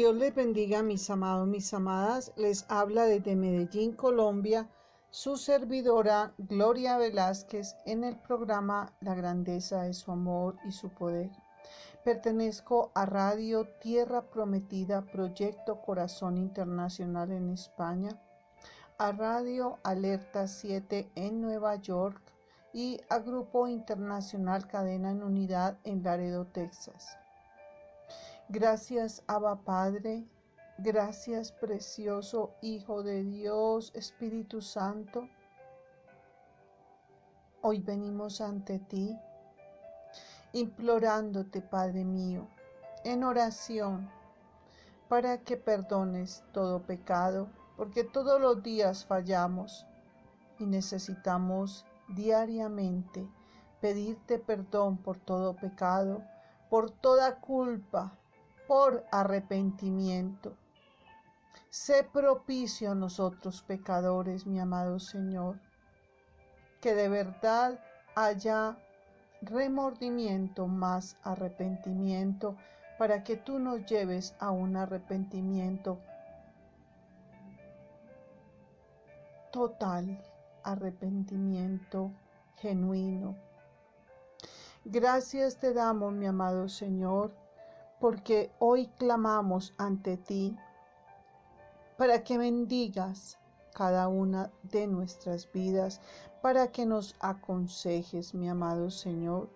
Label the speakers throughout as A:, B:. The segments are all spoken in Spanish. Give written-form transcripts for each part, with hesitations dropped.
A: Dios les bendiga, mis amados, mis amadas. Les habla desde Medellín, Colombia, su servidora Gloria Velázquez en el programa La grandeza de su amor y su poder. Pertenezco a Radio Tierra Prometida, Proyecto Corazón Internacional en España, a Radio Alerta 7 en Nueva York y a Grupo Internacional Cadena en Unidad en Laredo, Texas. Gracias, Abba Padre, gracias, precioso Hijo de Dios, Espíritu Santo. Hoy venimos ante ti, implorándote, Padre mío, en oración, para que perdones todo pecado, porque todos los días fallamos y necesitamos diariamente pedirte perdón por todo pecado, por toda culpa, por arrepentimiento. Sé propicio a nosotros pecadores, mi amado Señor, que de verdad haya remordimiento más arrepentimiento, para que tú nos lleves a un arrepentimiento total, arrepentimiento genuino. Gracias te damos, mi amado Señor, porque hoy clamamos ante ti para que bendigas cada una de nuestras vidas, para que nos aconsejes, mi amado Señor,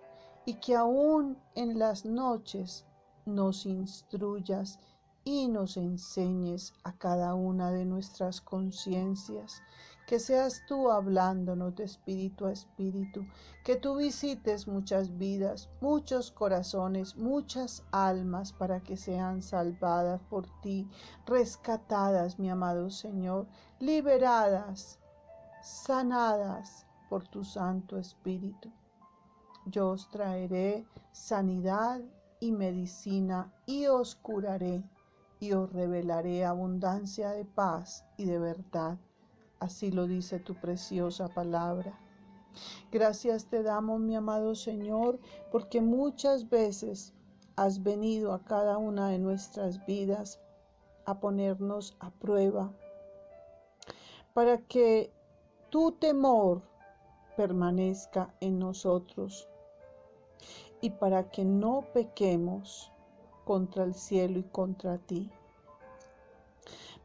A: y que aún en las noches nos instruyas y nos enseñes a cada una de nuestras conciencias, que seas tú hablándonos de espíritu a espíritu, que tú visites muchas vidas, muchos corazones, muchas almas para que sean salvadas por ti, rescatadas, mi amado Señor, liberadas, sanadas por tu Santo Espíritu. Yo os traeré sanidad y medicina y os curaré y os revelaré abundancia de paz y de verdad. Así lo dice tu preciosa palabra. Gracias te damos, mi amado Señor, porque muchas veces has venido a cada una de nuestras vidas a ponernos a prueba, para que tu temor permanezca en nosotros y para que no pequemos contra el cielo y contra ti,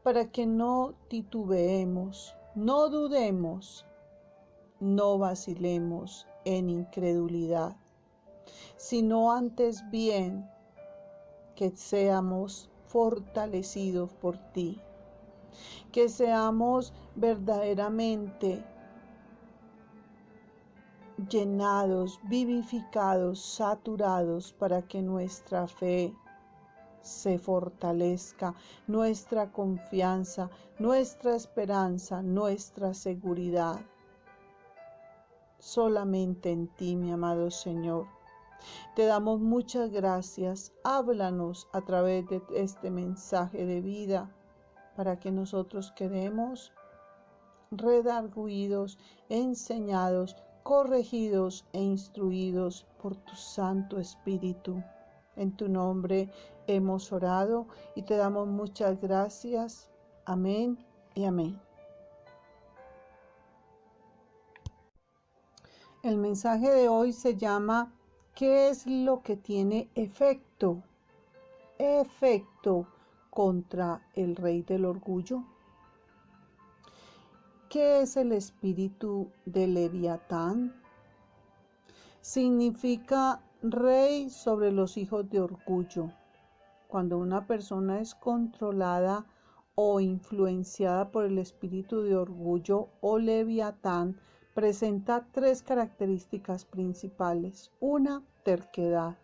A: para que no titubeemos, no dudemos, no vacilemos en incredulidad, sino antes bien que seamos fortalecidos por ti, que seamos verdaderamente llenados, vivificados, saturados, para que nuestra fe se fortalezca, nuestra confianza, nuestra esperanza, nuestra seguridad. Solamente en ti, mi amado Señor. Te damos muchas gracias. Háblanos a través de este mensaje de vida, para que nosotros quedemos redarguidos, enseñados, corregidos e instruidos por tu Santo Espíritu. En tu nombre hemos orado y te damos muchas gracias. Amén y amén. El mensaje de hoy se llama ¿qué es lo que tiene efecto? Efecto contra el rey del orgullo. ¿Qué es el espíritu de Leviatán? Significa rey sobre los hijos de orgullo. Cuando una persona es controlada o influenciada por el espíritu de orgullo o Leviatán, presenta tres características principales. 1, terquedad.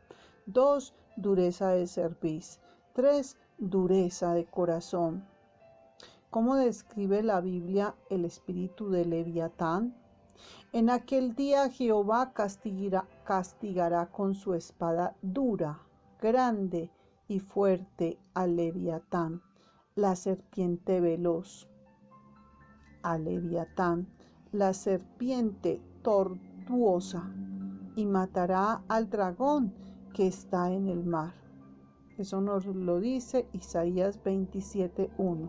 A: 2, dureza de cerviz. 3, dureza de corazón. ¿Cómo describe la Biblia el espíritu de Leviatán? En aquel día Jehová castigará con su espada dura, grande y fuerte a Leviatán, la serpiente veloz. A Leviatán, la serpiente tortuosa, y matará al dragón que está en el mar. Eso nos lo dice Isaías 27:1.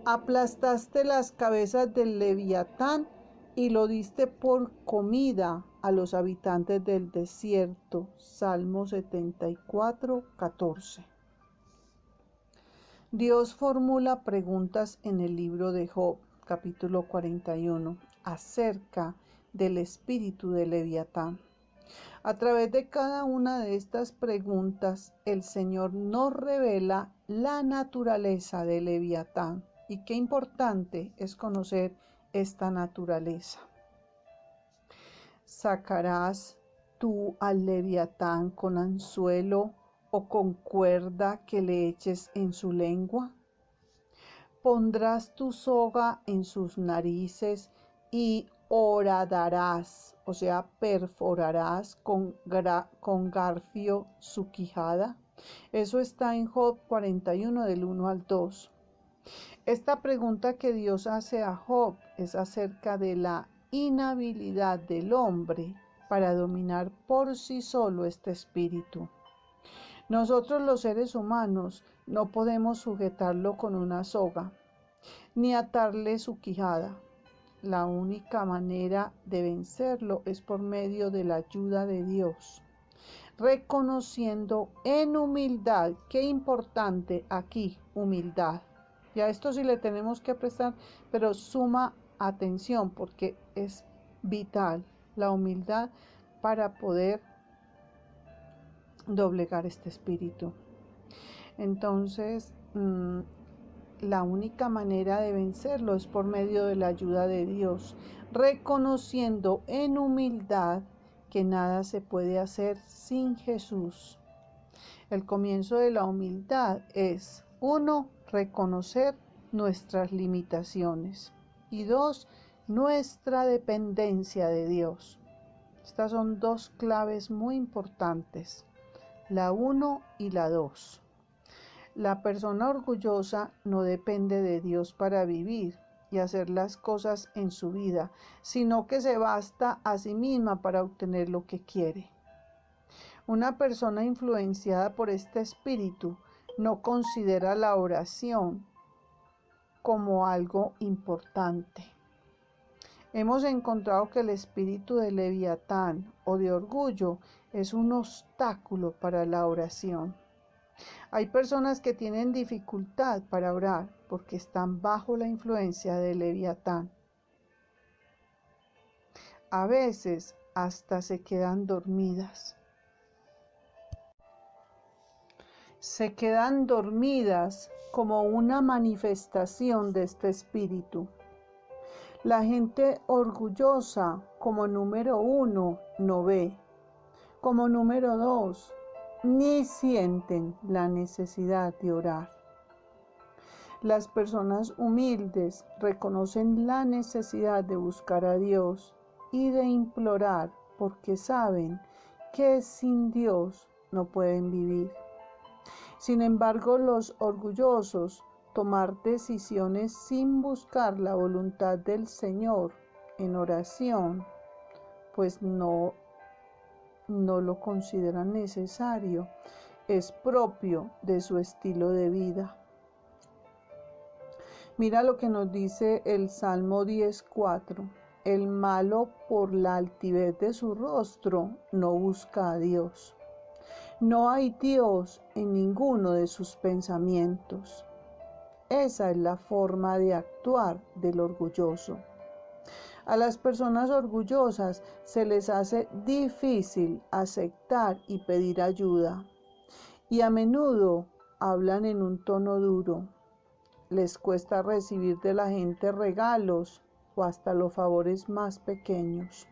A: Aplastaste las cabezas del Leviatán y lo diste por comida a los habitantes del desierto. Salmo 74:14. Dios formula preguntas en el libro de Job, capítulo 41, acerca del espíritu de Leviatán. A través de cada una de estas preguntas, el Señor nos revela la naturaleza de Leviatán. Y qué importante es conocer esta naturaleza. ¿Sacarás tú al Leviatán con anzuelo o con cuerda que le eches en su lengua? Pondrás tu soga en sus narices y horadarás, o sea, perforarás con garfio su quijada. Eso está en Job 41 del 1 al 2. Esta pregunta que Dios hace a Job es acerca de la inhabilidad del hombre para dominar por sí solo este espíritu. Nosotros los seres humanos no podemos sujetarlo con una soga, ni atarle su quijada. La única manera de vencerlo es por medio de la ayuda de Dios, reconociendo en humildad, qué importante aquí, humildad. Y a esto sí le tenemos que prestar, pero suma atención porque es vital la humildad para poder doblegar este espíritu. Entonces, la única manera de vencerlo es por medio de la ayuda de Dios, reconociendo en humildad que nada se puede hacer sin Jesús. El comienzo de la humildad es 1. Reconocer nuestras limitaciones y 2. Nuestra dependencia de Dios. Estas son dos claves muy importantes, la 1 y la 2. La persona orgullosa no depende de Dios para vivir y hacer las cosas en su vida, sino que se basta a sí misma para obtener lo que quiere. Una persona influenciada por este espíritu no considera la oración como algo importante. Hemos encontrado que el espíritu de Leviatán o de orgullo es un obstáculo para la oración. Hay personas que tienen dificultad para orar porque están bajo la influencia de Leviatán. A veces hasta se quedan dormidas. Se quedan dormidas como una manifestación de este espíritu. La gente orgullosa, como número 1, no ve. Como número 2, ni sienten la necesidad de orar. Las personas humildes reconocen la necesidad de buscar a Dios y de implorar porque saben que sin Dios no pueden vivir. Sin embargo, los orgullosos tomar decisiones sin buscar la voluntad del Señor en oración, pues no lo consideran necesario, es propio de su estilo de vida. Mira lo que nos dice el Salmo 10:4. El malo por la altivez de su rostro no busca a Dios. No hay Dios en ninguno de sus pensamientos. Esa es la forma de actuar del orgulloso. A las personas orgullosas se les hace difícil aceptar y pedir ayuda, y a menudo hablan en un tono duro. Les cuesta recibir de la gente regalos o hasta los favores más pequeños.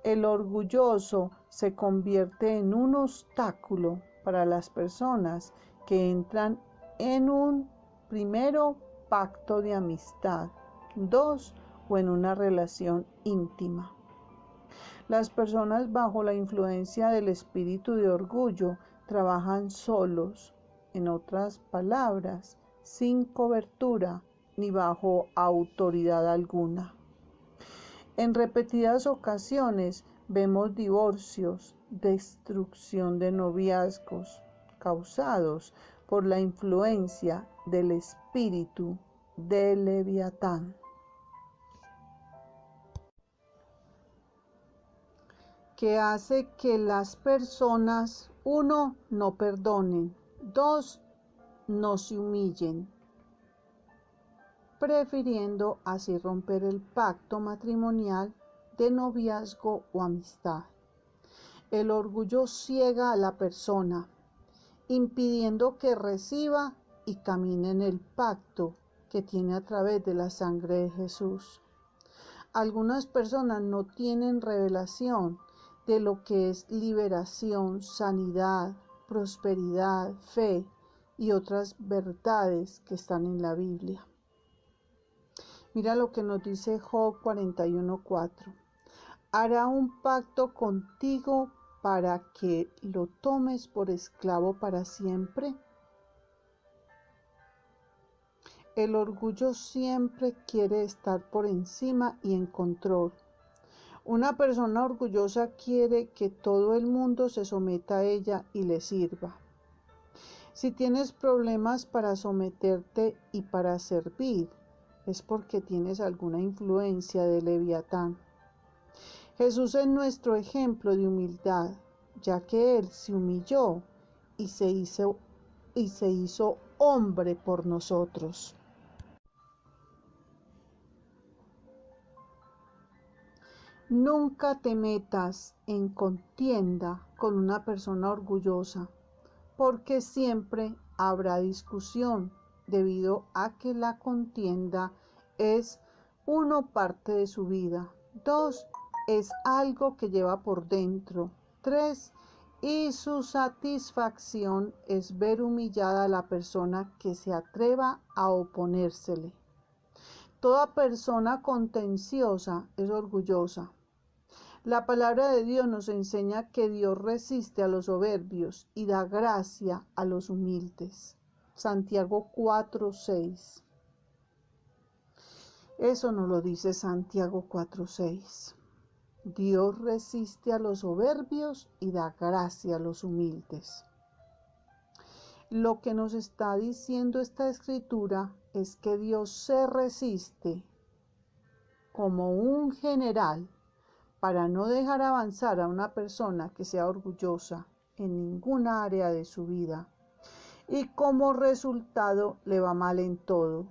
A: El orgulloso se convierte en un obstáculo para las personas que entran en un primero pacto de amistad, 2 o en una relación íntima. Las personas bajo la influencia del espíritu de orgullo trabajan solos, en otras palabras, sin cobertura ni bajo autoridad alguna. En repetidas ocasiones Vemos divorcios, destrucción de noviazgos causados por la influencia del espíritu de Leviatán. Que hace que las personas, 1, no perdonen, 2, no se humillen, prefiriendo así romper el pacto matrimonial de noviazgo o amistad. El orgullo ciega a la persona, impidiendo que reciba y camine en el pacto que tiene a través de la sangre de Jesús. Algunas personas no tienen revelación de lo que es liberación, sanidad, prosperidad, fe y otras verdades que están en la Biblia. Mira lo que nos dice Job 41:4. Hará un pacto contigo para que lo tomes por esclavo para siempre. El orgullo siempre quiere estar por encima y en control. Una persona orgullosa quiere que todo el mundo se someta a ella y le sirva. Si tienes problemas para someterte y para servir, es porque tienes alguna influencia de Leviatán. Jesús es nuestro ejemplo de humildad, ya que Él se humilló y se hizo hombre por nosotros. Nunca te metas en contienda con una persona orgullosa, porque siempre habrá discusión, debido a que la contienda es, 1, parte de su vida, 2, es algo que lleva por dentro, 3, y su satisfacción es ver humillada a la persona que se atreva a oponérsele. Toda persona contenciosa es orgullosa. La palabra de Dios nos enseña que Dios resiste a los soberbios y da gracia a los humildes. Santiago 4:6. Eso nos lo dice Santiago 4:6. Dios resiste a los soberbios y da gracia a los humildes. Lo que nos está diciendo esta escritura es que Dios se resiste como un general para no dejar avanzar a una persona que sea orgullosa en ninguna área de su vida, y como resultado le va mal en todo.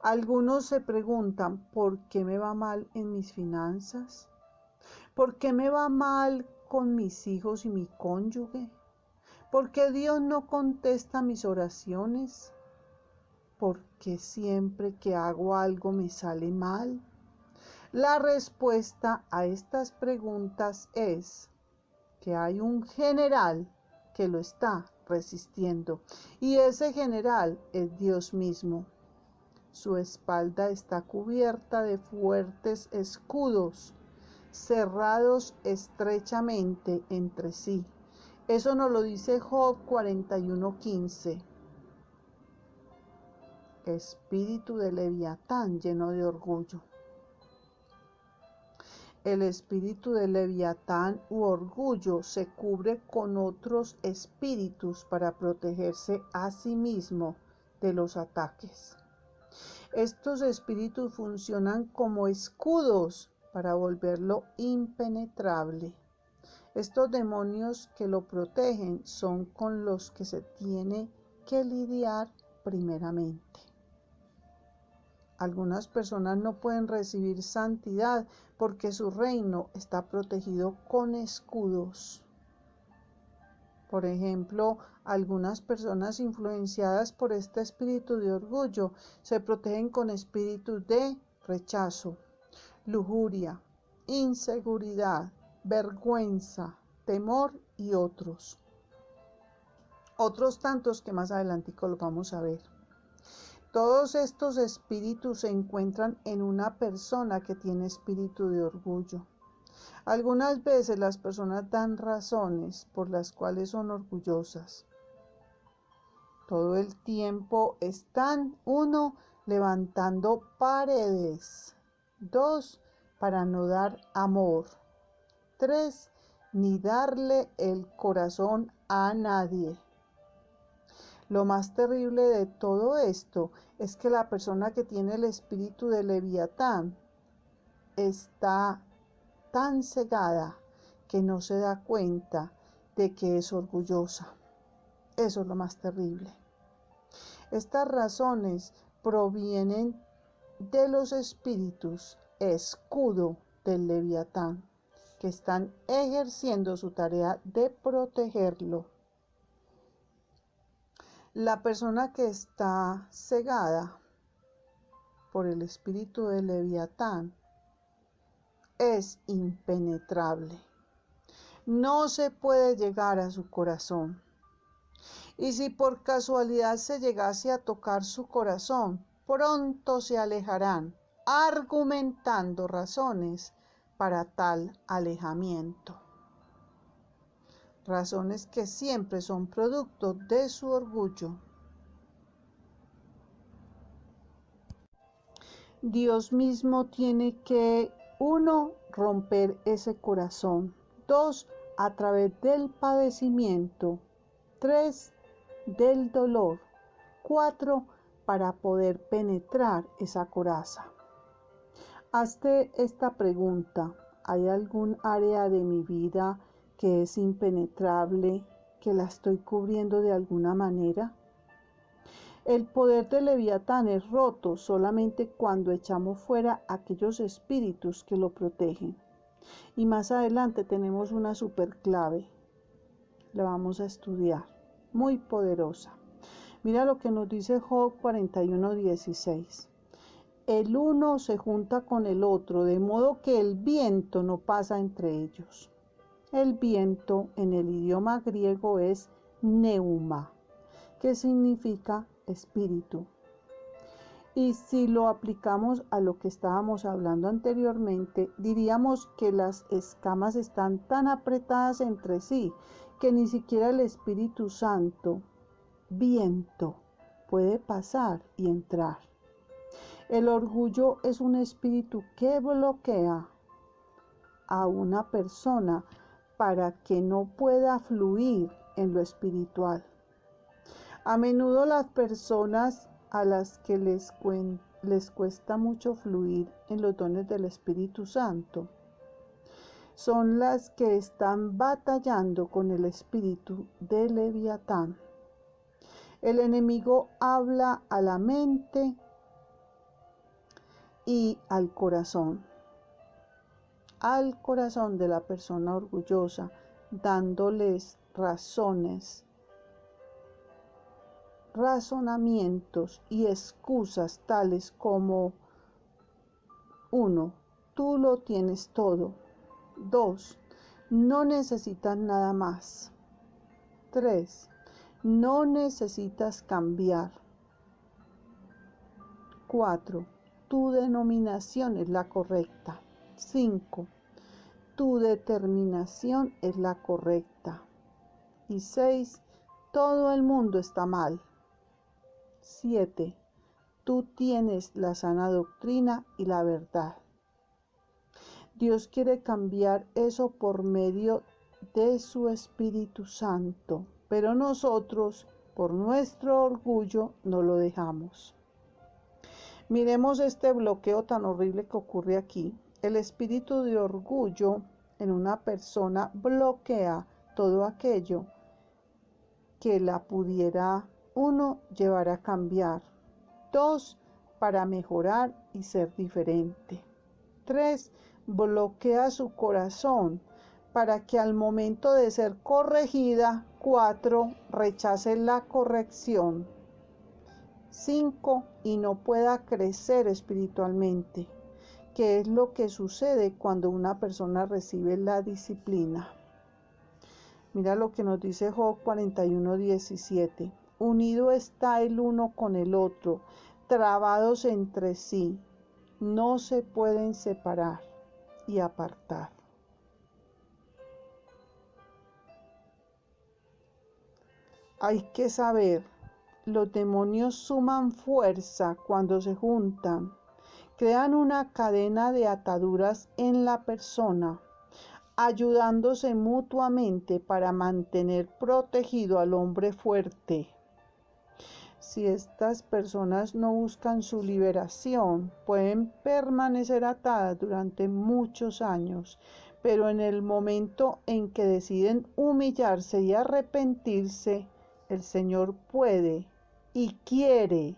A: Algunos se preguntan, ¿por qué me va mal en mis finanzas? ¿Por qué me va mal con mis hijos y mi cónyuge? ¿Por qué Dios no contesta mis oraciones? ¿Por qué siempre que hago algo me sale mal? La respuesta a estas preguntas es que hay un general que lo está resistiendo, y ese general es Dios mismo. Su espalda está cubierta de fuertes escudos, cerrados estrechamente entre sí. Eso nos lo dice Job 41:15. Espíritu de Leviatán lleno de orgullo. El espíritu de Leviatán u orgullo se cubre con otros espíritus para protegerse a sí mismo de los ataques. Estos espíritus funcionan como escudos para volverlo impenetrable. Estos demonios que lo protegen son con los que se tiene que lidiar primeramente. Algunas personas no pueden recibir santidad porque su reino está protegido con escudos. Por ejemplo, algunas personas influenciadas por este espíritu de orgullo se protegen con espíritus de rechazo, lujuria, inseguridad, vergüenza, temor y otros. Otros tantos que más adelante lo vamos a ver. Todos estos espíritus se encuentran en una persona que tiene espíritu de orgullo. Algunas veces las personas dan razones por las cuales son orgullosas. Todo el tiempo están, 1, levantando paredes, 2, para no dar amor, 3. Ni darle el corazón a nadie. Lo más terrible de todo esto es que la persona que tiene el espíritu de Leviatán está tan cegada que no se da cuenta de que es orgullosa. Eso es lo más terrible. Estas razones provienen de los espíritus escudo del Leviatán, que están ejerciendo su tarea de protegerlo. La persona que está cegada por el espíritu del Leviatán es impenetrable. No se puede llegar a su corazón. Y si por casualidad se llegase a tocar su corazón, pronto se alejarán, argumentando razones para tal alejamiento. Razones que siempre son producto de su orgullo. Dios mismo tiene que, 1, romper ese corazón. 2, a través del padecimiento. 3, del dolor. 4, para poder penetrar esa coraza. Hazte esta pregunta: ¿hay algún área de mi vida que es impenetrable, que la estoy cubriendo de alguna manera? El poder del Leviatán es roto solamente cuando echamos fuera aquellos espíritus que lo protegen. Y más adelante tenemos una super clave. La vamos a estudiar. Muy poderosa. Mira lo que nos dice Job 41:16. El uno se junta con el otro, de modo que el viento no pasa entre ellos. El viento en el idioma griego es neuma, que significa espíritu. Y si lo aplicamos a lo que estábamos hablando anteriormente, diríamos que las escamas están tan apretadas entre sí que ni siquiera el Espíritu Santo, viento, puede pasar y entrar. El orgullo es un espíritu que bloquea a una persona para que no pueda fluir en lo espiritual. A menudo las personas a las que les cuesta mucho fluir en los dones del Espíritu Santo son las que están batallando con el espíritu de Leviatán. El enemigo habla a la mente y al corazón de la persona orgullosa, dándoles razonamientos y excusas tales como: 1. Tú lo tienes todo. 2. No necesitas nada más. 3. No necesitas cambiar. 4. Tu denominación es la correcta. 5. Tu determinación es la correcta. Y 6. Todo el mundo está mal. 7. Tú tienes la sana doctrina y la verdad. Dios quiere cambiar eso por medio de su Espíritu Santo, pero nosotros, por nuestro orgullo, no lo dejamos. Miremos este bloqueo tan horrible que ocurre aquí. El espíritu de orgullo en una persona bloquea todo aquello que la pudiera, 1, llevar a cambiar. 2, para mejorar y ser diferente. 3, bloquea su corazón para que al momento de ser corregida, 4, rechace la corrección. 5, y no pueda crecer espiritualmente, que es lo que sucede cuando una persona recibe la disciplina. Mira lo que nos dice Job 41:17. Unido está el uno con el otro, trabados entre sí, no se pueden separar y apartar. Hay que saber, los demonios suman fuerza cuando se juntan, crean una cadena de ataduras en la persona, ayudándose mutuamente para mantener protegido al hombre fuerte. Si estas personas no buscan su liberación, pueden permanecer atadas durante muchos años, pero en el momento en que deciden humillarse y arrepentirse, el Señor puede y quiere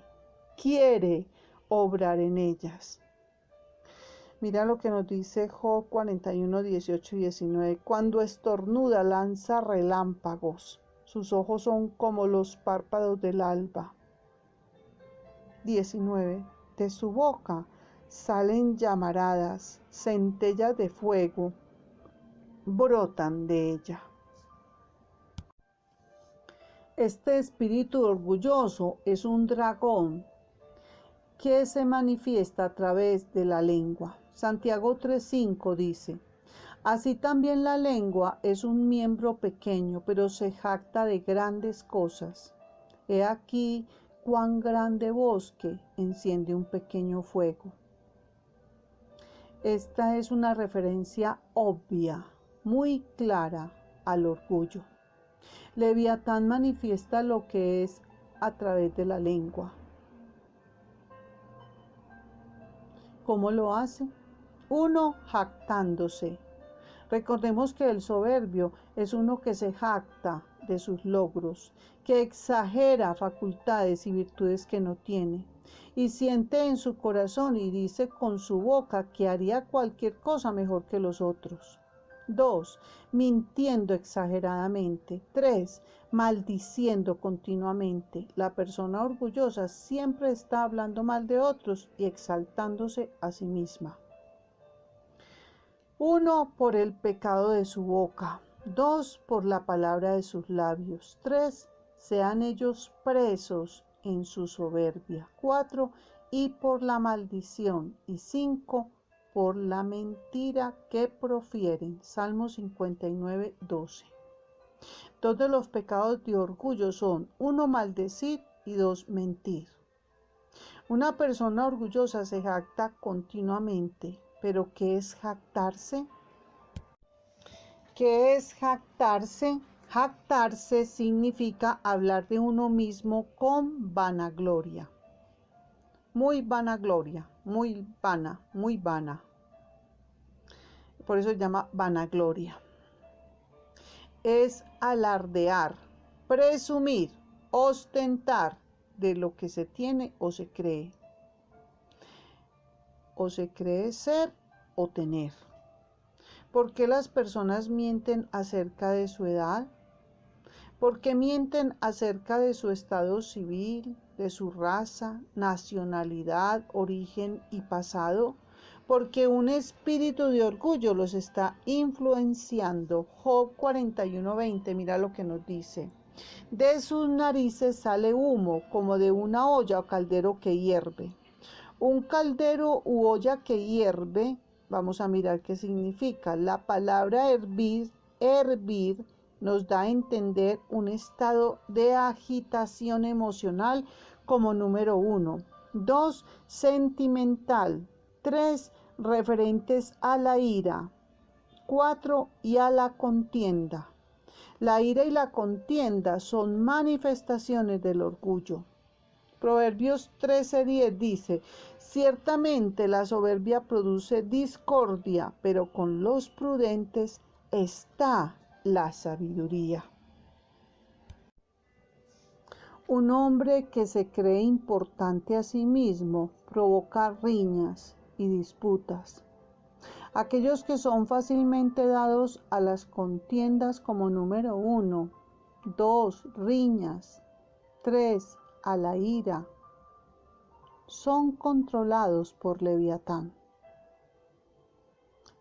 A: obrar en ellas. Mira lo que nos dice Job 41, 18 y 19. Cuando estornuda lanza relámpagos, sus ojos son como los párpados del alba. 19. De su boca salen llamaradas, centellas de fuego brotan de ella. Este espíritu orgulloso es un dragón que se manifiesta a través de la lengua. Santiago 3:5 dice: así también la lengua es un miembro pequeño, pero se jacta de grandes cosas. He aquí cuán grande bosque enciende un pequeño fuego. Esta es una referencia obvia, muy clara al orgullo. Leviatán manifiesta lo que es a través de la lengua. ¿Cómo lo hace? 1. Jactándose. Recordemos que el soberbio es uno que se jacta de sus logros, que exagera facultades y virtudes que no tiene, y siente en su corazón y dice con su boca que haría cualquier cosa mejor que los otros. 2. Mintiendo exageradamente. 3. Maldiciendo continuamente. La persona orgullosa siempre está hablando mal de otros y exaltándose a sí misma. 1. Por el pecado de su boca. 2. Por la palabra de sus labios. 3. Sean ellos presos en su soberbia. 4. Y por la maldición. Y 5. Por la mentira que profieren. Salmo 59, 12. Todos los pecados de orgullo son: 1. Maldecir y 2. Mentir. Una persona orgullosa se jacta continuamente. ¿Pero qué es jactarse? ¿Qué es jactarse? Jactarse significa hablar de uno mismo con vanagloria. Muy vanagloria, muy vana. Por eso se llama vanagloria. Es alardear, presumir, ostentar de lo que se tiene o se cree. O se cree ser o tener. ¿Por qué las personas mienten acerca de su edad? ¿Por qué mienten acerca de su estado civil, de su raza, nacionalidad, origen y pasado? Porque un espíritu de orgullo los está influenciando. Job 41:20, mira lo que nos dice. De sus narices sale humo como de una olla o caldero que hierve. Un caldero u olla que hierve, vamos a mirar qué significa. La palabra hervir nos da a entender un estado de agitación emocional como número 1. 2. Sentimental. 3. Referentes a la ira. 4. Y a la contienda. La ira y la contienda son manifestaciones del orgullo. Proverbios 13:10 dice: ciertamente la soberbia produce discordia, pero con los prudentes está la sabiduría. Un hombre que se cree importante a sí mismo provoca riñas y disputas. Aquellos que son fácilmente dados a las contiendas como número 1, 2, riñas, 3, a la ira, son controlados por Leviatán.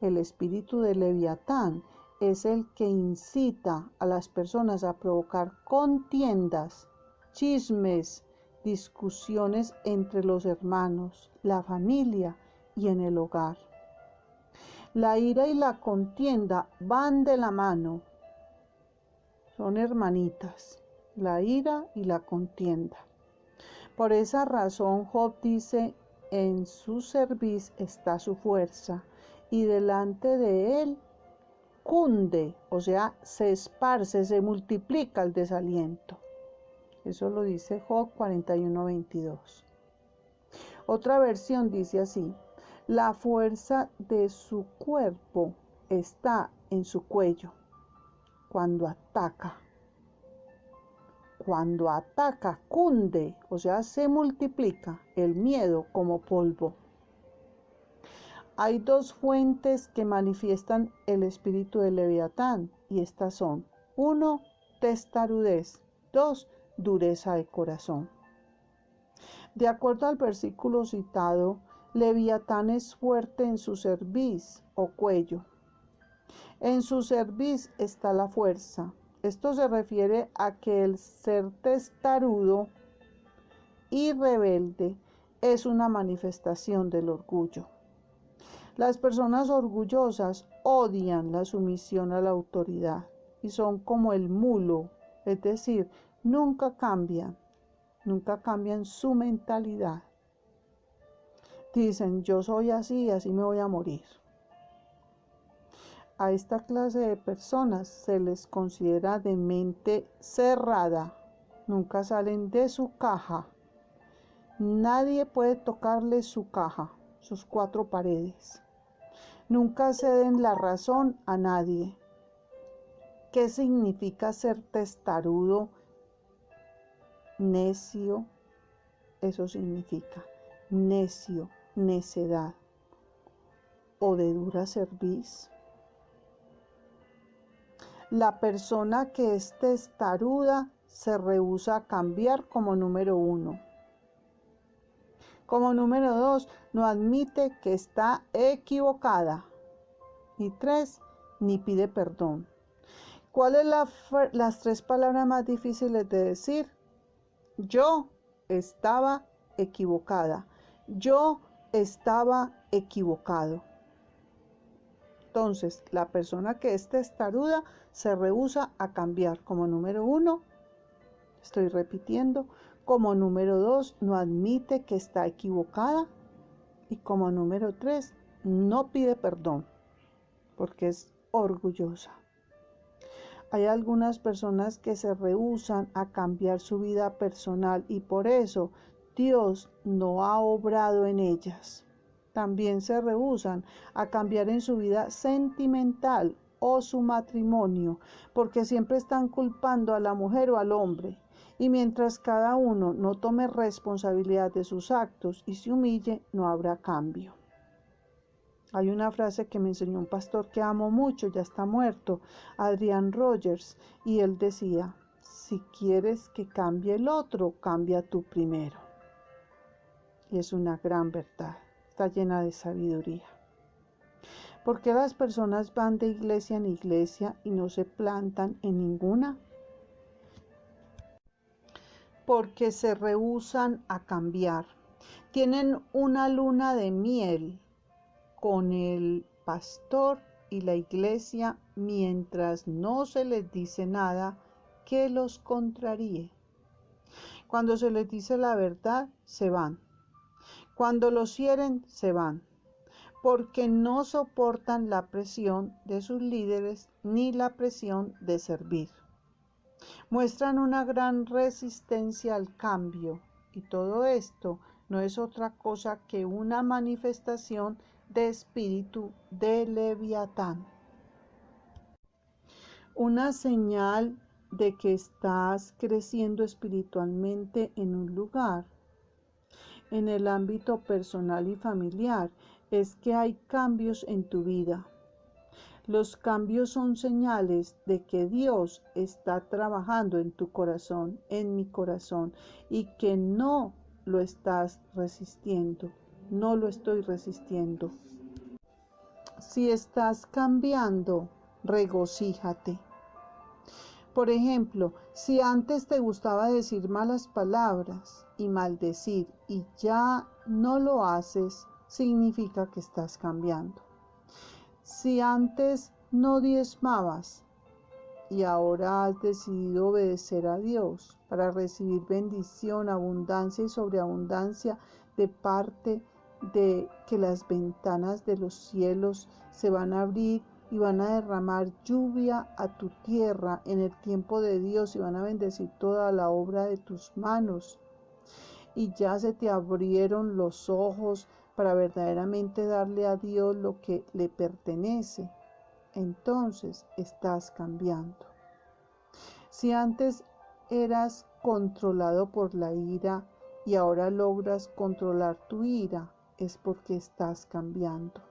A: El espíritu de Leviatán es el que incita a las personas a provocar contiendas, chismes, discusiones entre los hermanos, la familia y en el hogar. La ira y la contienda van de la mano, son hermanitas, la ira y la contienda. Por esa razón Job dice: en su cerviz está su fuerza, y delante de él cunde, o sea, se esparce, se multiplica el desaliento. Eso lo dice Job 41:22. Otra versión dice así: la fuerza de su cuerpo está en su cuello cuando ataca. Cuando ataca, cunde, o sea, se multiplica el miedo como polvo. Hay dos fuentes que manifiestan el espíritu de Leviatán, y estas son: 1, testarudez; 2, dureza de corazón. De acuerdo al versículo citado, Leviatán es fuerte en su cerviz o cuello. En su cerviz está la fuerza. Esto se refiere a que el ser testarudo y rebelde es una manifestación del orgullo. Las personas orgullosas odian la sumisión a la autoridad y son como el mulo, es decir, nunca cambian su mentalidad. Dicen: yo soy así y así me voy a morir. A esta clase de personas se les considera de mente cerrada. Nunca salen de su caja. Nadie puede tocarle su caja, sus 4 paredes. Nunca ceden la razón a nadie. ¿Qué significa ser testarudo? Necio. Eso significa necio, necedad, o de dura cerviz. La persona que es testaruda se rehúsa a cambiar como número 1. Como número 2, no admite que está equivocada. Y 3, ni pide perdón. ¿Cuáles las 3 palabras más difíciles de decir? Yo estaba equivocada. Yo estaba equivocado. Entonces, la persona que es testaruda se rehúsa a cambiar. Como número 1, estoy repitiendo, como número 2, no admite que está equivocada. Y como número 3, no pide perdón, porque es orgullosa. Hay algunas personas que se rehúsan a cambiar su vida personal y por eso Dios no ha obrado en ellas. También se rehúsan a cambiar en su vida sentimental o su matrimonio, porque siempre están culpando a la mujer o al hombre. Y mientras cada uno no tome responsabilidad de sus actos y se humille, no habrá cambio. Hay una frase que me enseñó un pastor que amo mucho, ya está muerto, Adrian Rogers, y él decía: si quieres que cambie el otro, cambia tú primero. Y es una gran verdad, está llena de sabiduría. ¿Por qué las personas van de iglesia en iglesia y no se plantan en ninguna? Porque se rehúsan a cambiar. Tienen una luna de miel con el pastor y la iglesia mientras no se les dice nada que los contraríe. Cuando se les dice la verdad, se van. Cuando los hieren, se van, porque no soportan la presión de sus líderes ni la presión de servir. Muestran una gran resistencia al cambio, y todo esto no es otra cosa que una manifestación de espíritu de Leviatán. Una señal de que estás creciendo espiritualmente en un lugar, en el ámbito personal y familiar, es que hay cambios en tu vida. Los cambios son señales de que Dios está trabajando en tu corazón, en mi corazón, y que no lo estás resistiendo. No lo estoy resistiendo. Si estás cambiando, regocíjate. Por ejemplo, si antes te gustaba decir malas palabras y maldecir y ya no lo haces, significa que estás cambiando. Si antes no diezmabas y ahora has decidido obedecer a Dios para recibir bendición, abundancia y sobreabundancia de parte de que las ventanas de los cielos se van a abrir y van a derramar lluvia a tu tierra en el tiempo de Dios y van a bendecir toda la obra de tus manos. Y ya se te abrieron los ojos para verdaderamente darle a Dios lo que le pertenece. Entonces estás cambiando. Si antes eras controlado por la ira y ahora logras controlar tu ira, es porque estás cambiando.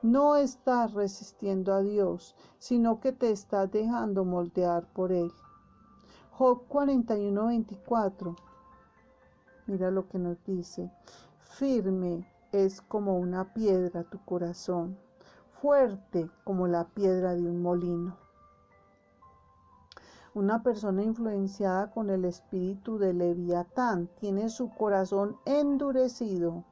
A: No estás resistiendo a Dios, sino que te estás dejando moldear por Él. Job 41:24. Mira lo que nos dice. Firme es como una piedra tu corazón, fuerte como la piedra de un molino. Una persona influenciada con el espíritu de Leviatán tiene su corazón endurecido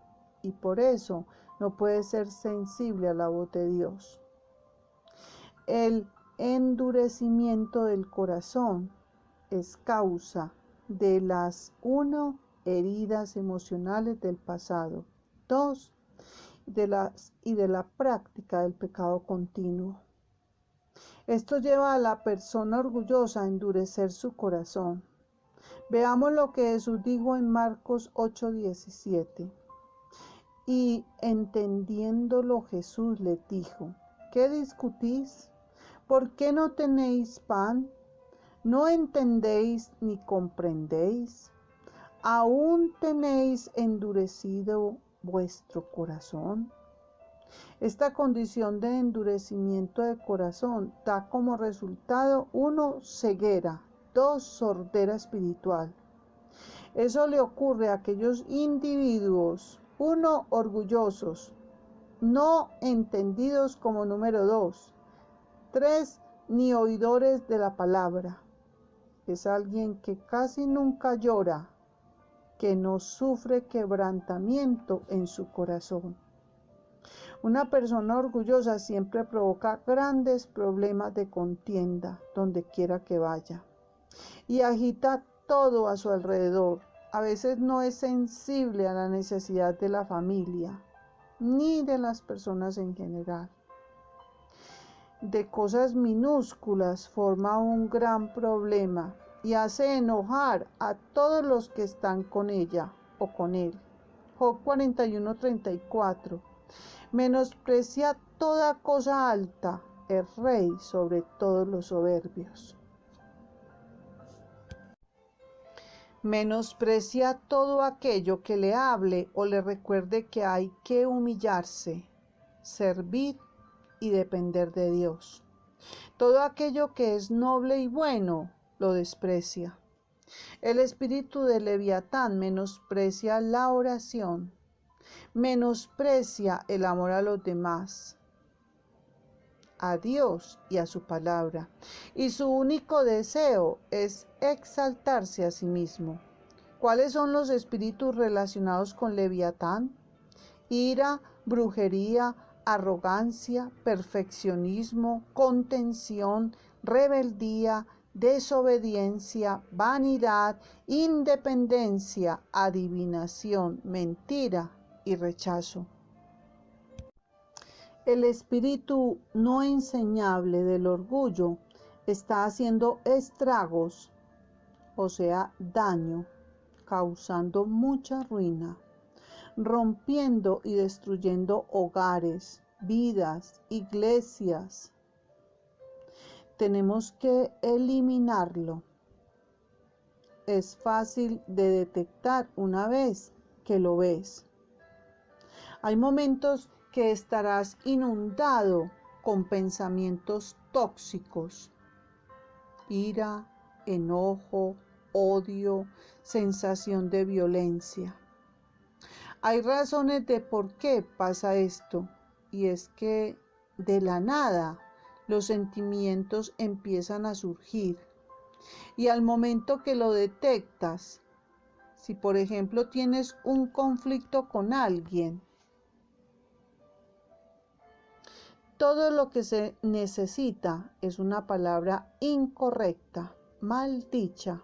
A: y por eso no puede ser sensible a la voz de Dios. El endurecimiento del corazón es causa de las 1. Heridas emocionales del pasado, 2. de la práctica del pecado continuo. Esto lleva a la persona orgullosa a endurecer su corazón. Veamos lo que Jesús dijo en Marcos 8:17. Y entendiéndolo Jesús les dijo: ¿qué discutís? ¿Por qué no tenéis pan? ¿No entendéis ni comprendéis? ¿Aún tenéis endurecido vuestro corazón? Esta condición de endurecimiento de corazón da como resultado 1. Ceguera, 2. Sordera espiritual. Eso le ocurre a aquellos individuos, 1. Orgullosos, no entendidos como número 2. 3. Ni oidores de la palabra. Es alguien que casi nunca llora, que no sufre quebrantamiento en su corazón. Una persona orgullosa siempre provoca grandes problemas de contienda donde quiera que vaya y agita todo a su alrededor. A veces no es sensible a la necesidad de la familia ni de las personas en general. De cosas minúsculas forma un gran problema y hace enojar a todos los que están con ella o con él. Job 41:34. Menosprecia toda cosa alta, el rey sobre todos los soberbios. Menosprecia todo aquello que le hable o le recuerde que hay que humillarse, servir y depender de Dios. Todo aquello que es noble y bueno lo desprecia. El espíritu de Leviatán menosprecia la oración, menosprecia el amor a los demás, a Dios y a su palabra, y su único deseo es exaltarse a sí mismo. ¿Cuáles son los espíritus relacionados con Leviatán? Ira, brujería, arrogancia, perfeccionismo, contención, rebeldía, desobediencia, vanidad, independencia, adivinación, mentira y rechazo. El espíritu no enseñable del orgullo está haciendo estragos, o sea, daño, causando mucha ruina, rompiendo y destruyendo hogares, vidas, iglesias. Tenemos que eliminarlo. Es fácil de detectar una vez que lo ves. Hay momentos que estarás inundado con pensamientos tóxicos, ira, enojo, odio, sensación de violencia. Hay razones de por qué pasa esto, y es que de la nada los sentimientos empiezan a surgir. Y al momento que lo detectas, si por ejemplo tienes un conflicto con alguien, todo lo que se necesita es una palabra incorrecta, mal dicha.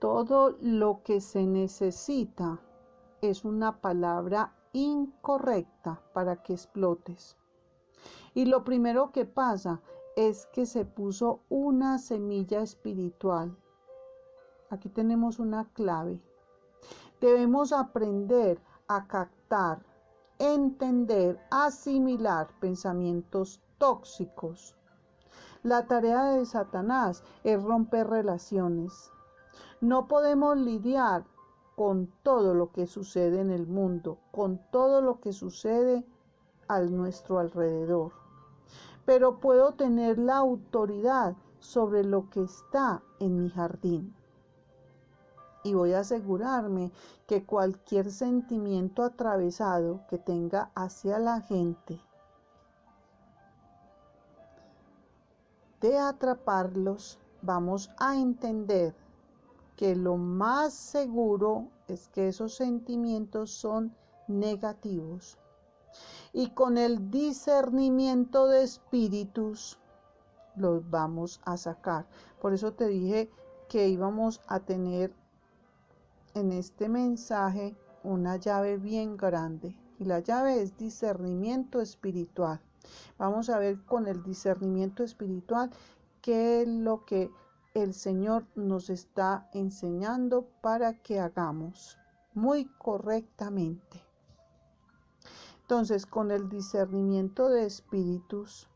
A: Todo lo que se necesita es una palabra incorrecta para que explotes. Y lo primero que pasa es que se puso una semilla espiritual. Aquí tenemos una clave. Debemos aprender a captar, entender, asimilar pensamientos tóxicos. La tarea de Satanás es romper relaciones. No podemos lidiar con todo lo que sucede en el mundo, con todo lo que sucede a nuestro alrededor. Pero puedo tener la autoridad sobre lo que está en mi jardín. Y voy a asegurarme que cualquier sentimiento atravesado que tenga hacia la gente, de atraparlos, vamos a entender que lo más seguro es que esos sentimientos son negativos. Y con el discernimiento de espíritus los vamos a sacar. Por eso te dije que íbamos a tener en este mensaje una llave bien grande. Y la llave es discernimiento espiritual. Vamos a ver con el discernimiento espiritual qué es lo que el Señor nos está enseñando para que hagamos muy correctamente. Entonces, con el discernimiento de espíritus,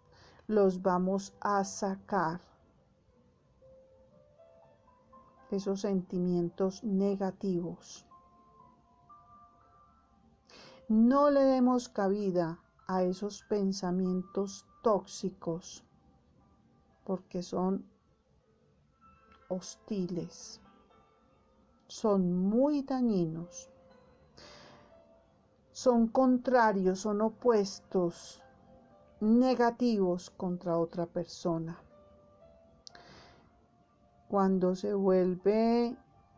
A: los vamos a sacar esos sentimientos negativos. No le demos cabida a esos pensamientos tóxicos, porque son hostiles, son muy dañinos, son contrarios, son opuestos, negativos contra otra persona. Cuando se vuelve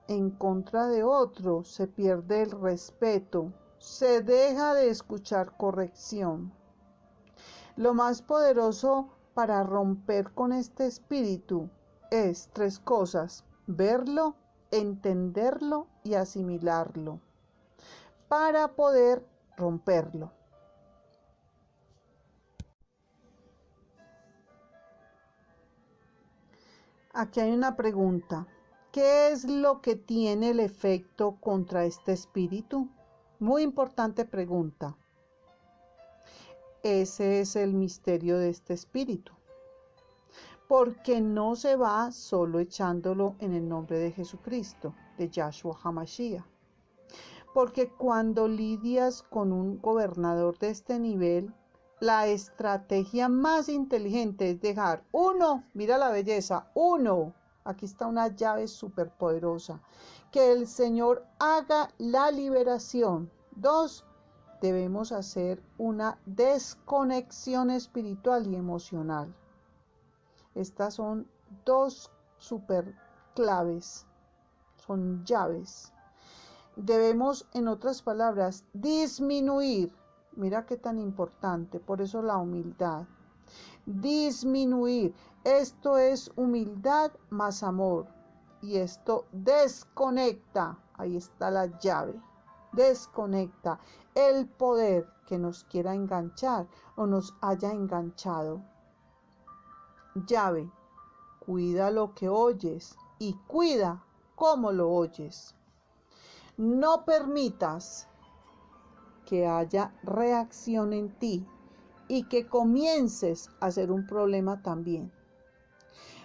A: en contra de otro, se pierde el respeto, se deja de escuchar corrección. Lo más poderoso para romper con este espíritu es 3 cosas: verlo, entenderlo y asimilarlo, para poder romperlo. Aquí hay una pregunta. ¿Qué es lo que tiene el efecto contra este espíritu? Muy importante pregunta. Ese es el misterio de este espíritu. Porque no se va solo echándolo en el nombre de Jesucristo, de Yahshua HaMashiach. Porque cuando lidias con un gobernador de este nivel, la estrategia más inteligente es dejar 1, mira la belleza, 1, aquí está una llave súper poderosa, que el Señor haga la liberación. 2, debemos hacer una desconexión espiritual y emocional. Estas son 2 súper claves, son llaves. Debemos, en otras palabras, disminuir. Mira qué tan importante, por eso la humildad. Disminuir. Esto es humildad más amor. Y esto desconecta. Ahí está la llave. Desconecta el poder que nos quiera enganchar o nos haya enganchado. Llave. Cuida lo que oyes y cuida cómo lo oyes. No permitas que haya reacción en ti y que comiences a ser un problema también.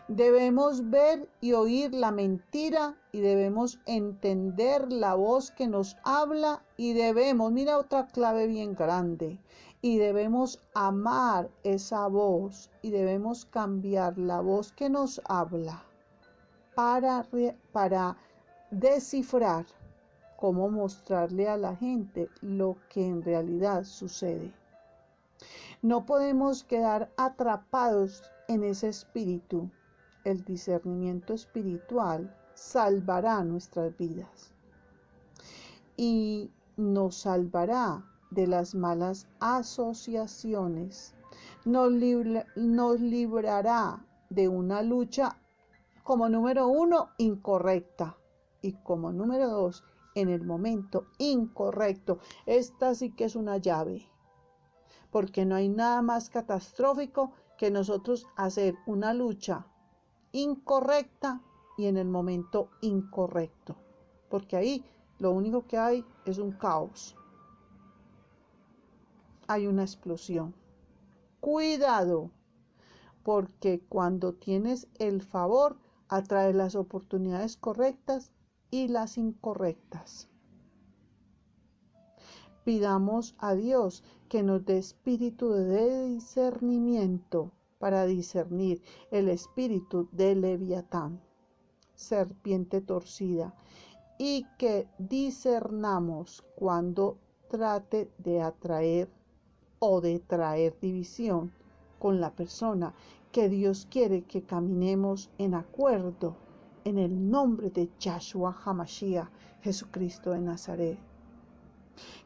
A: Debemos ver y oír la mentira y debemos entender la voz que nos habla y debemos, mira otra clave bien grande, y debemos amar esa voz y debemos cambiar la voz que nos habla para descifrar cómo mostrarle a la gente lo que en realidad sucede. No podemos quedar atrapados en ese espíritu. El discernimiento espiritual salvará nuestras vidas y nos salvará de las malas asociaciones. Nos librará de una lucha como número 1 incorrecta y como número 2 en el momento incorrecto. Esta sí que es una llave, porque no hay nada más catastrófico que nosotros hacer una lucha incorrecta y en el momento incorrecto, porque ahí lo único que hay es un caos, hay una explosión. Cuidado, porque cuando tienes el favor, atrae las oportunidades correctas y las incorrectas. Pidamos a Dios que nos dé espíritu de discernimiento para discernir el espíritu de Leviatán, serpiente torcida, y que discernamos cuando trate de atraer o de traer división con la persona que Dios quiere que caminemos en acuerdo en el nombre de Yahshua HaMashiach, Jesucristo de Nazaret.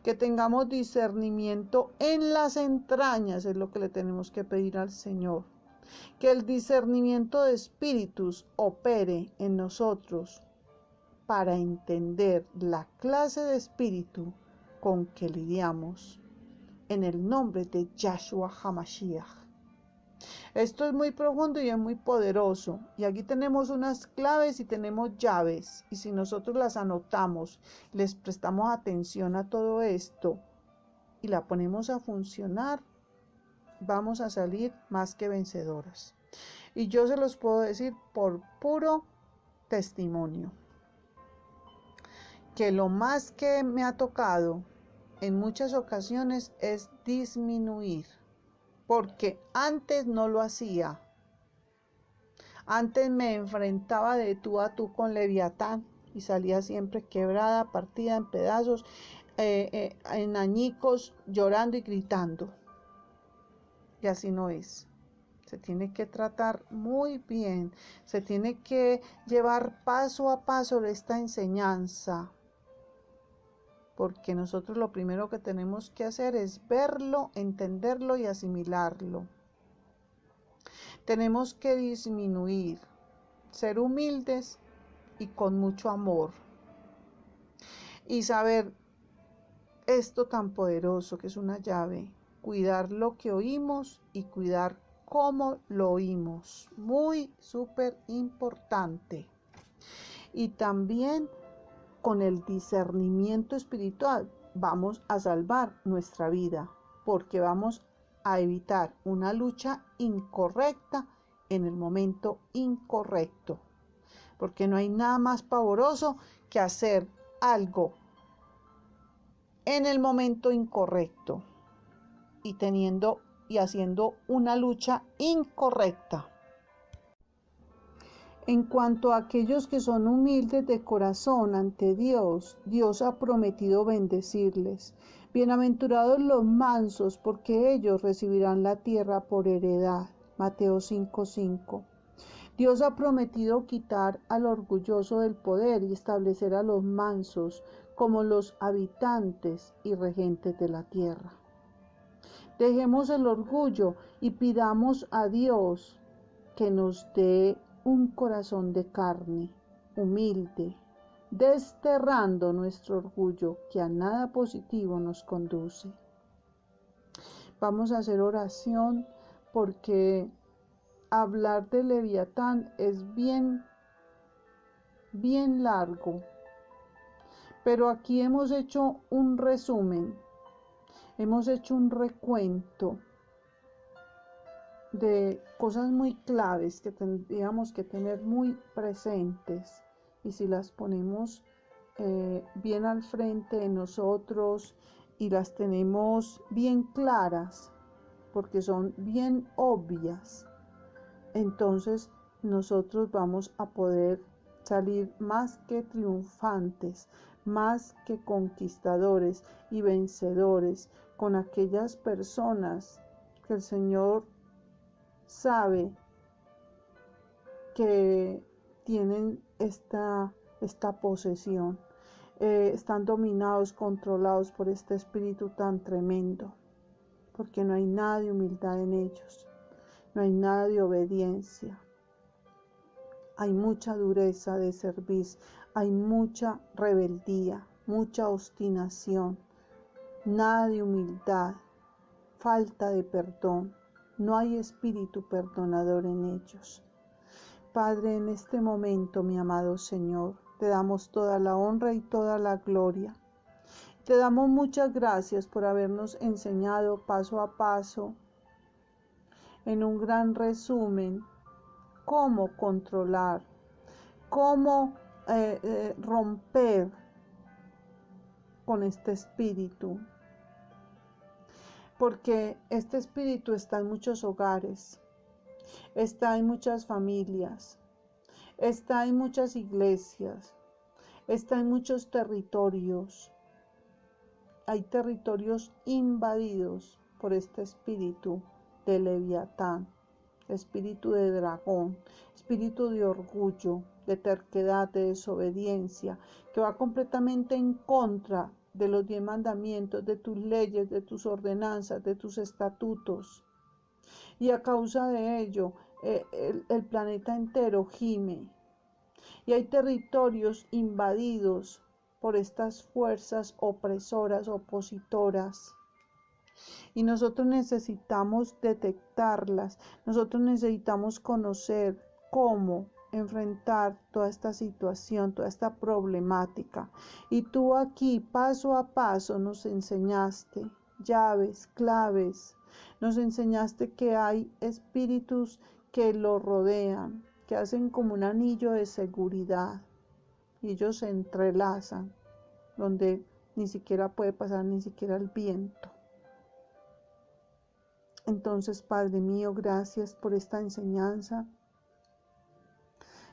A: Que tengamos discernimiento en las entrañas, es lo que le tenemos que pedir al Señor. Que el discernimiento de espíritus opere en nosotros para entender la clase de espíritu con que lidiamos. En el nombre de Yahshua HaMashiach. Esto es muy profundo y es muy poderoso. Y aquí tenemos unas claves y tenemos llaves. Y si nosotros las anotamos, les prestamos atención a todo esto y la ponemos a funcionar, vamos a salir más que vencedoras. Y yo se los puedo decir por puro testimonio, que lo más que me ha tocado en muchas ocasiones es disminuir, porque antes no lo hacía. Antes me enfrentaba de tú a tú con Leviatán y salía siempre quebrada, partida en pedazos, en añicos, llorando y gritando. Y así no es. Se tiene que tratar muy bien, se tiene que llevar paso a paso esta enseñanza, porque nosotros lo primero que tenemos que hacer es verlo, entenderlo y asimilarlo. Tenemos que disminuir, ser humildes y con mucho amor, y saber esto tan poderoso que es una llave, cuidar lo que oímos y cuidar cómo lo oímos, muy súper importante. Y también con el discernimiento espiritual vamos a salvar nuestra vida, porque vamos a evitar una lucha incorrecta en el momento incorrecto, porque no hay nada más pavoroso que hacer algo en el momento incorrecto y haciendo una lucha incorrecta. En cuanto a aquellos que son humildes de corazón ante Dios, Dios ha prometido bendecirles. Bienaventurados los mansos, porque ellos recibirán la tierra por heredad. Mateo 5:5. Dios ha prometido quitar al orgulloso del poder y establecer a los mansos como los habitantes y regentes de la tierra. Dejemos el orgullo y pidamos a Dios que nos dé un corazón de carne, humilde, desterrando nuestro orgullo que a nada positivo nos conduce. Vamos a hacer oración porque hablar de Leviatán es bien largo, pero aquí hemos hecho un resumen, hemos hecho un recuento de cosas muy claves que tendríamos que tener muy presentes, y si las ponemos bien al frente de nosotros y las tenemos bien claras, porque son bien obvias, entonces nosotros vamos a poder salir más que triunfantes, más que conquistadores y vencedores con aquellas personas que el Señor sabe que tienen esta posesión, están dominados, controlados por este espíritu tan tremendo, porque no hay nada de humildad en ellos, no hay nada de obediencia, hay mucha dureza de cerviz, hay mucha rebeldía, mucha obstinación, nada de humildad, falta de perdón. No hay espíritu perdonador en ellos. Padre, en este momento, mi amado Señor, te damos toda la honra y toda la gloria. Te damos muchas gracias por habernos enseñado paso a paso, en un gran resumen, cómo controlar, cómo romper con este espíritu. Porque este espíritu está en muchos hogares, está en muchas familias, está en muchas iglesias, está en muchos territorios. Hay territorios invadidos por este espíritu de Leviatán, espíritu de dragón, espíritu de orgullo, de terquedad, de desobediencia, que va completamente en contra de los 10 mandamientos, de tus leyes, de tus ordenanzas, de tus estatutos. Y a causa de ello, el planeta entero gime. Y hay territorios invadidos por estas fuerzas opresoras, opositoras. Y nosotros necesitamos detectarlas, nosotros necesitamos conocer cómo enfrentar toda esta situación, toda esta problemática. Y tú aquí, paso a paso, nos enseñaste llaves, claves, nos enseñaste que hay espíritus que lo rodean, que hacen como un anillo de seguridad, y ellos se entrelazan, donde ni siquiera puede pasar ni siquiera el viento. Entonces, Padre mío, gracias por esta enseñanza.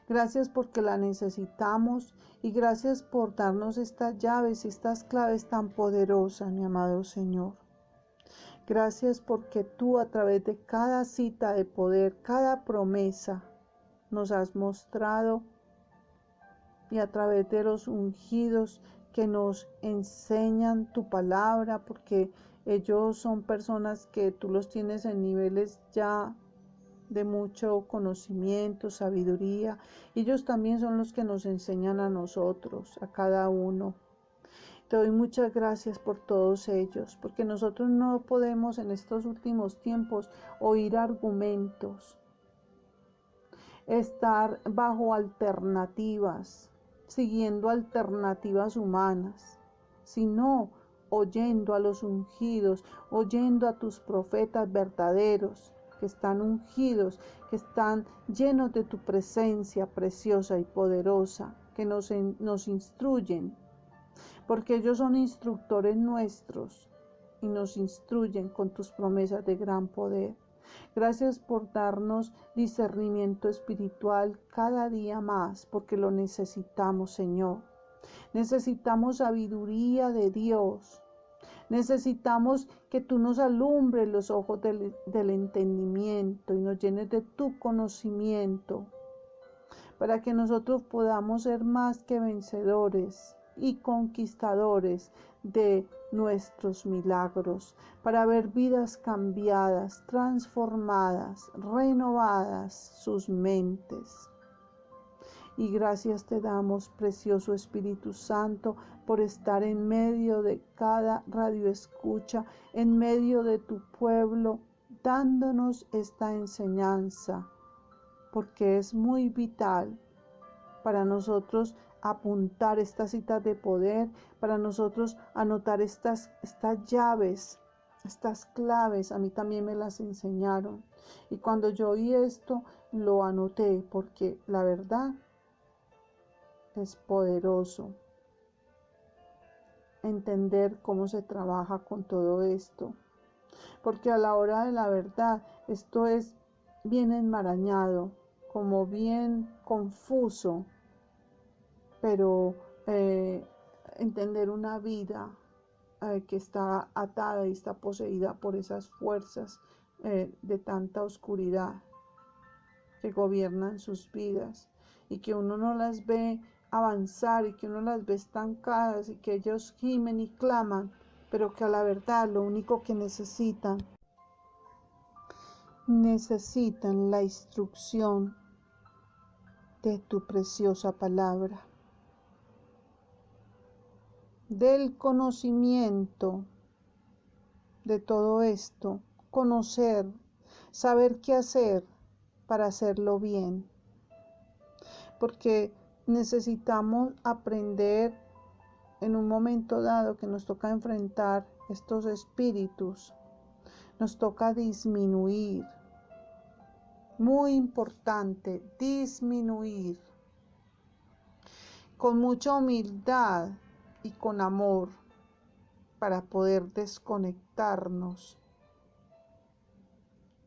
A: Gracias porque la necesitamos y gracias por darnos estas llaves y estas claves tan poderosas, mi amado Señor. Gracias porque tú a través de cada cita de poder, cada promesa, nos has mostrado, y a través de los ungidos que nos enseñan tu palabra, porque ellos son personas que tú los tienes en niveles ya de mucho conocimiento, sabiduría. Ellos también son los que nos enseñan a nosotros, a cada uno. Te doy muchas gracias por todos ellos, porque nosotros no podemos en estos últimos tiempos oír argumentos, estar bajo alternativas, siguiendo alternativas humanas, sino oyendo a los ungidos, oyendo a tus profetas verdaderos, que están ungidos, que están llenos de tu presencia preciosa y poderosa, que nos instruyen, porque ellos son instructores nuestros y nos instruyen con tus promesas de gran poder. Gracias por darnos discernimiento espiritual cada día más, porque lo necesitamos, Señor. Necesitamos sabiduría de Dios. Necesitamos que tú nos alumbres los ojos del entendimiento y nos llenes de tu conocimiento, para que nosotros podamos ser más que vencedores y conquistadores de nuestros milagros, para ver vidas cambiadas, transformadas, renovadas sus mentes. Y gracias te damos, precioso Espíritu Santo, por estar en medio de cada radioescucha, en medio de tu pueblo, dándonos esta enseñanza, porque es muy vital para nosotros apuntar estas citas de poder, para nosotros anotar estas llaves, estas claves. A mí también me las enseñaron. Y cuando yo oí esto, lo anoté, porque la verdad es poderoso entender cómo se trabaja con todo esto. Porque a la hora de la verdad, esto es bien enmarañado, como bien confuso, pero entender una vida que está atada y está poseída por esas fuerzas de tanta oscuridad que gobiernan sus vidas, y que uno no las ve avanzar y que uno las ve estancadas y que ellos gimen y claman, pero que a la verdad lo único que necesitan la instrucción de tu preciosa palabra. del conocimiento de todo esto, conocer, saber qué hacer para hacerlo bien, porque necesitamos aprender en un momento dado que nos toca enfrentar estos espíritus, nos toca disminuir, muy importante, disminuir con mucha humildad y con amor para poder desconectarnos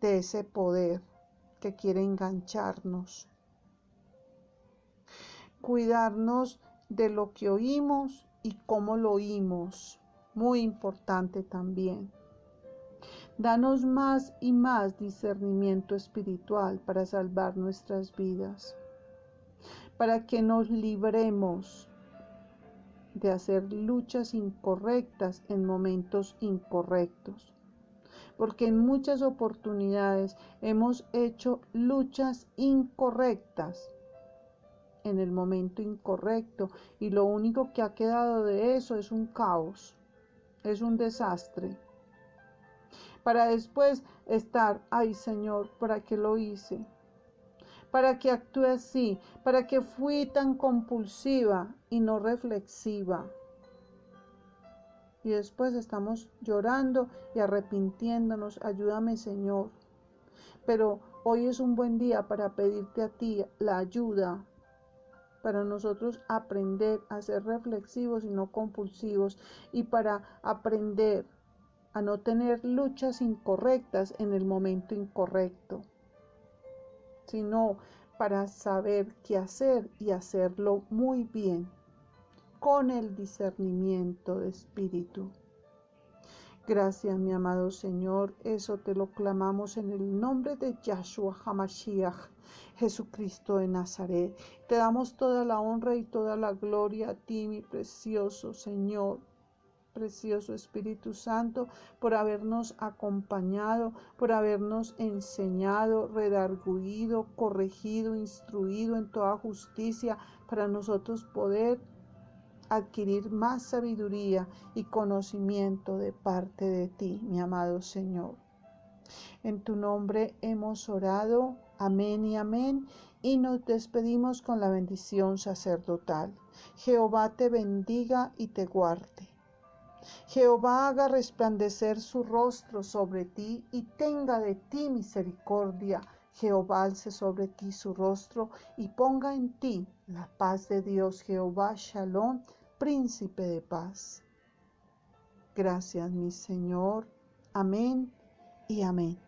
A: de ese poder que quiere engancharnos. Cuidarnos de lo que oímos y cómo lo oímos, muy importante también. Danos más y más discernimiento espiritual para salvar nuestras vidas, para que nos libremos de hacer luchas incorrectas en momentos incorrectos, porque en muchas oportunidades hemos hecho luchas incorrectas en el momento incorrecto y lo único que ha quedado de eso es un caos, es un desastre, para después estar, ay Señor, ¿para qué lo hice? ¿Para qué actué así? ¿Para qué fui tan compulsiva y no reflexiva? Y después estamos llorando y arrepintiéndonos. Ayúdame, Señor. Pero hoy es un buen día para pedirte a ti la ayuda, para nosotros aprender a ser reflexivos y no compulsivos, y para aprender a no tener luchas incorrectas en el momento incorrecto, sino para saber qué hacer y hacerlo muy bien, con el discernimiento de espíritu. Gracias, mi amado Señor, eso te lo clamamos en el nombre de Yahshua HaMashiach, Jesucristo de Nazaret. Te damos toda la honra y toda la gloria a ti, mi precioso Señor, precioso Espíritu Santo, por habernos acompañado, por habernos enseñado, redarguido, corregido, instruido en toda justicia, para nosotros poder adquirir más sabiduría y conocimiento de parte de ti, mi amado Señor. En tu nombre hemos orado, amén y amén, y nos despedimos con la bendición sacerdotal. Jehová te bendiga y te guarde. Jehová haga resplandecer su rostro sobre ti y tenga de ti misericordia. Jehová alce sobre ti su rostro y ponga en ti la paz de Dios. Jehová Shalom, príncipe de paz. Gracias, mi Señor. Amén y amén.